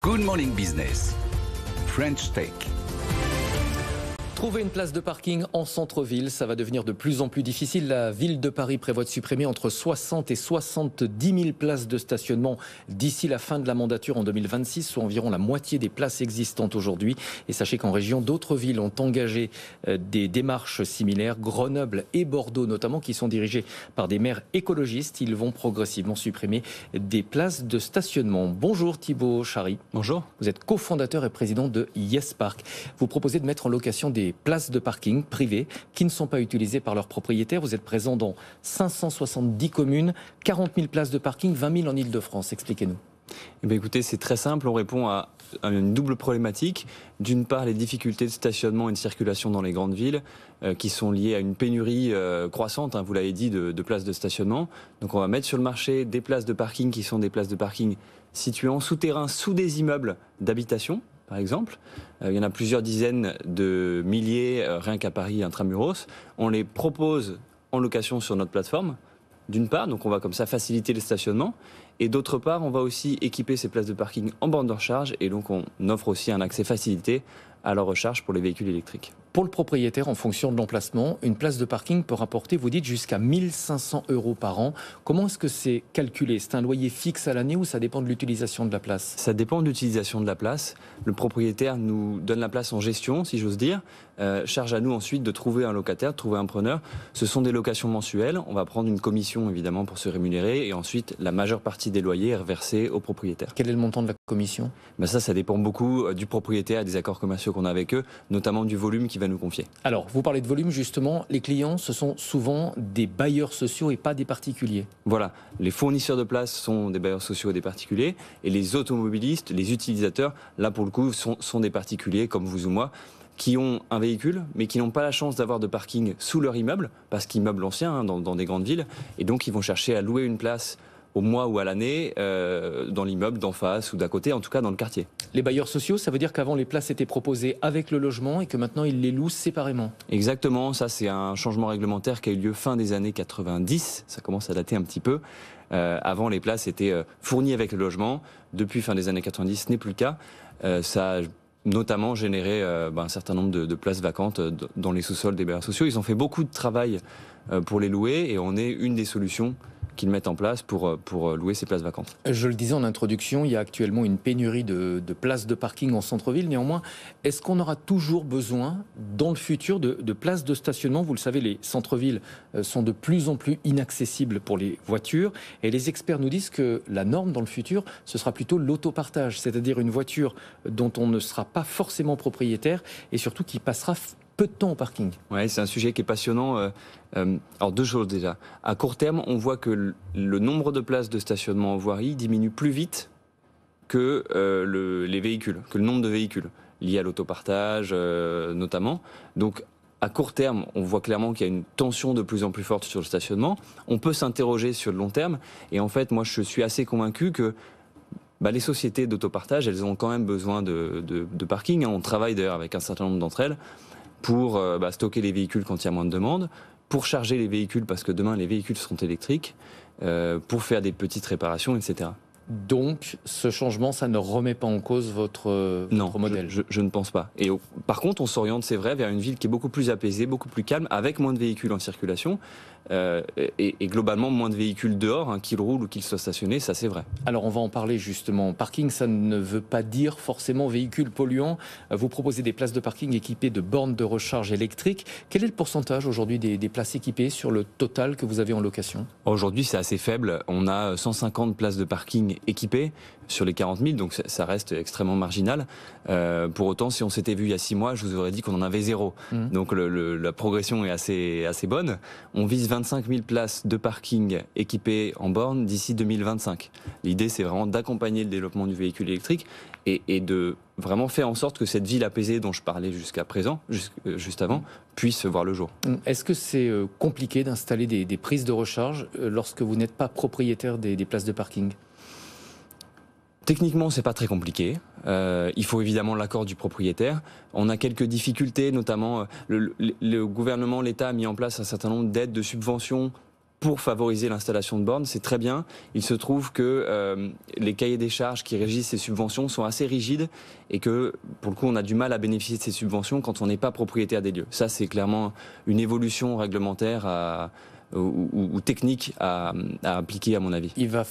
Good Morning Business, French Tech. Trouver une place de parking en centre-ville, ça va devenir de plus en plus difficile. La ville de Paris prévoit de supprimer entre 60 et 70 000 places de stationnement d'ici la fin de la mandature en 2026, soit environ la moitié des places existantes aujourd'hui. Et sachez qu'en région, d'autres villes ont engagé des démarches similaires, Grenoble et Bordeaux notamment, qui sont dirigées par des maires écologistes. Ils vont progressivement supprimer des places de stationnement. Bonjour Thibaut Chary. Bonjour. Vous êtes cofondateur et président de Yes Park. Vous proposez de mettre en location des places de parking privées qui ne sont pas utilisées par leurs propriétaires. Vous êtes présent dans 570 communes, 40 000 places de parking, 20 000 en Ile-de-France. Expliquez-nous. Eh bien, écoutez, c'est très simple. On répond à une double problématique. D'une part, les difficultés de stationnement et de circulation dans les grandes villes qui sont liées à une pénurie croissante, vous l'avez dit, de places de stationnement. Donc on va mettre sur le marché des places de parking qui sont des places de parking situées en souterrain sous des immeubles d'habitation, par exemple. Il y en a plusieurs dizaines de milliers, rien qu'à Paris, intramuros. On les propose en location sur notre plateforme, d'une part, donc on va comme ça faciliter le stationnement, et d'autre part, on va aussi équiper ces places de parking en borne de recharge, et donc on offre aussi un accès facilité à la recharge pour les véhicules électriques. Pour le propriétaire, en fonction de l'emplacement, une place de parking peut rapporter, vous dites, jusqu'à 1 500 € par an. Comment est-ce que c'est calculé? C'est un loyer fixe à l'année ou ça dépend de l'utilisation de la place? Ça dépend de l'utilisation de la place. Le propriétaire nous donne la place en gestion, si j'ose dire. Charge à nous ensuite de trouver un locataire, de trouver un preneur. Ce sont des locations mensuelles. On va prendre une commission, évidemment, pour se rémunérer. Et ensuite, la majeure partie des loyers est reversée au propriétaire. Quel est le montant de la commission? Ça dépend beaucoup du propriétaire et des accords commerciaux qu'on a avec eux, notamment du volume qu'il va nous confier. Alors, vous parlez de volume, justement. Les clients, ce sont souvent des bailleurs sociaux et pas des particuliers. Voilà. Les fournisseurs de places sont des bailleurs sociaux et des particuliers. Et les automobilistes, les utilisateurs, là, pour le coup, sont des particuliers, comme vous ou moi, qui ont un véhicule, mais qui n'ont pas la chance d'avoir de parking sous leur immeuble, parce qu'immeuble ancien, dans des grandes villes. Et donc, ils vont chercher à louer une place au mois ou à l'année, dans l'immeuble d'en face ou d'à côté, en tout cas dans le quartier. Les bailleurs sociaux, ça veut dire qu'avant les places étaient proposées avec le logement et que maintenant ils les louent séparément. Exactement, ça c'est un changement réglementaire qui a eu lieu fin des années 90, ça commence à dater un petit peu. Avant les places étaient fournies avec le logement, depuis fin des années 90 ce n'est plus le cas. Ça a notamment généré un certain nombre de places vacantes dans les sous-sols des bailleurs sociaux. Ils ont fait beaucoup de travail pour les louer et on est une des solutions qu'ils mettent en place pour louer ces places vacantes. Je le disais en introduction, il y a actuellement une pénurie de places de parking en centre-ville. Néanmoins, est-ce qu'on aura toujours besoin, dans le futur, de places de stationnement? Vous le savez, les centres-villes sont de plus en plus inaccessibles pour les voitures. Et les experts nous disent que la norme dans le futur, ce sera plutôt l'autopartage, c'est-à-dire une voiture dont on ne sera pas forcément propriétaire et surtout qui passera peu de temps au parking. Ouais, c'est un sujet qui est passionnant. Alors deux choses déjà. À court terme, on voit que le nombre de places de stationnement en voirie diminue plus vite que les véhicules, que le nombre de véhicules liés à l'autopartage notamment. Donc à court terme, on voit clairement qu'il y a une tension de plus en plus forte sur le stationnement. On peut s'interroger sur le long terme. Et en fait, moi, je suis assez convaincu que les sociétés d'autopartage, elles ont quand même besoin de parking. On travaille d'ailleurs avec un certain nombre d'entre elles pour stocker les véhicules quand il y a moins de demandes, pour charger les véhicules parce que demain les véhicules seront électriques, pour faire des petites réparations, etc. Donc, ce changement, ça ne remet pas en cause votre modèle? Non, je ne pense pas. Et par contre, on s'oriente, c'est vrai, vers une ville qui est beaucoup plus apaisée, beaucoup plus calme, avec moins de véhicules en circulation, et globalement moins de véhicules dehors, qu'ils roulent ou qu'ils soient stationnés, ça c'est vrai. Alors, on va en parler justement. Parking, ça ne veut pas dire forcément véhicules polluants. Vous proposez des places de parking équipées de bornes de recharge électrique. Quel est le pourcentage aujourd'hui des places équipées sur le total que vous avez en location? Aujourd'hui, c'est assez faible. On a 150 places de parking équipées sur les 40 000, donc ça reste extrêmement marginal. Pour autant, si on s'était vu il y a 6 mois, je vous aurais dit qu'on en avait 0. Donc la progression est assez bonne. On vise 25 000 places de parking équipées en borne d'ici 2025. L'idée, c'est vraiment d'accompagner le développement du véhicule électrique et de vraiment faire en sorte que cette ville apaisée dont je parlais jusqu'à présent, juste avant, puisse voir le jour. Est-ce que c'est compliqué d'installer des prises de recharge lorsque vous n'êtes pas propriétaire des places de parking? Techniquement, c'est pas très compliqué. Il faut évidemment l'accord du propriétaire. On a quelques difficultés, notamment le gouvernement, l'État a mis en place un certain nombre d'aides, de subventions pour favoriser l'installation de bornes, c'est très bien. Il se trouve que les cahiers des charges qui régissent ces subventions sont assez rigides et que, pour le coup, on a du mal à bénéficier de ces subventions quand on n'est pas propriétaire des lieux. Ça, c'est clairement une évolution réglementaire ou technique à appliquer, à mon avis. Il va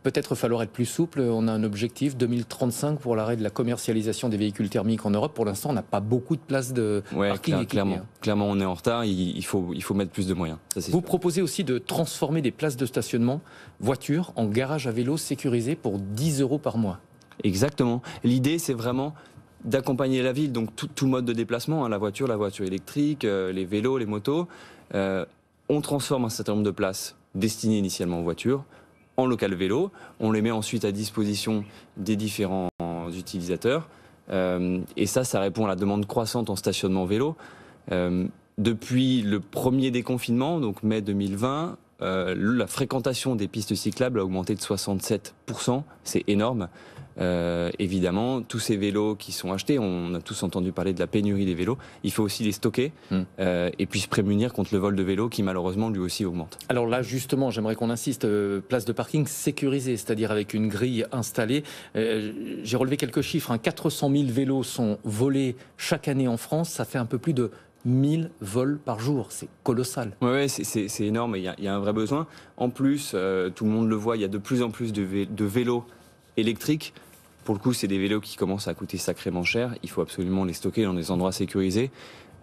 peut-être falloir être plus souple. On a un objectif 2035 pour l'arrêt de la commercialisation des véhicules thermiques en Europe. Pour l'instant, on n'a pas beaucoup de places de parking équipées. Clairement, on est en retard. Il faut mettre plus de moyens. Vous proposez aussi de transformer des places de stationnement voitures en garage à vélo sécurisé pour 10 € par mois. Exactement. L'idée, c'est vraiment d'accompagner la ville, donc tout mode de déplacement, la voiture électrique, les vélos, les motos. On transforme un certain nombre de places destinées initialement aux voitures en local vélo. On les met ensuite à disposition des différents utilisateurs. Et ça répond à la demande croissante en stationnement vélo. Depuis le premier déconfinement, donc mai 2020, la fréquentation des pistes cyclables a augmenté de 67%. C'est énorme. Évidemment, tous ces vélos qui sont achetés, on a tous entendu parler de la pénurie des vélos, il faut aussi les stocker et puis se prémunir contre le vol de vélos qui malheureusement lui aussi augmente. Alors là justement, j'aimerais qu'on insiste, place de parking sécurisée, c'est-à-dire avec une grille installée. J'ai relevé quelques chiffres, 400 000 vélos sont volés chaque année en France, ça fait un peu plus de 1000 vols par jour, c'est colossal. Oui, c'est énorme, il y a un vrai besoin. En plus, tout le monde le voit, il y a de plus en plus de vélos électriques. Pour le coup, c'est des vélos qui commencent à coûter sacrément cher. Il faut absolument les stocker dans des endroits sécurisés.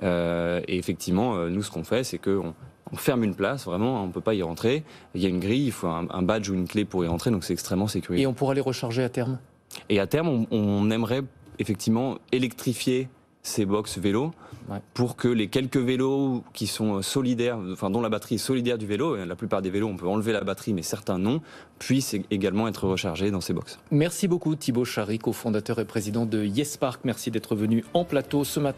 Et effectivement, nous, ce qu'on fait, c'est qu'on ferme une place, vraiment, on ne peut pas y rentrer. Il y a une grille, il faut un badge ou une clé pour y rentrer, donc c'est extrêmement sécurisé. Et on pourra les recharger à terme ? Et à terme, on aimerait effectivement électrifier ces box vélos pour que les quelques vélos qui sont solidaires, enfin dont la batterie est solidaire du vélo, et la plupart des vélos on peut enlever la batterie mais certains non, puissent également être rechargés dans ces box. Merci beaucoup Thibaut Chary, cofondateur et président de YesPark. Merci d'être venu en plateau ce matin.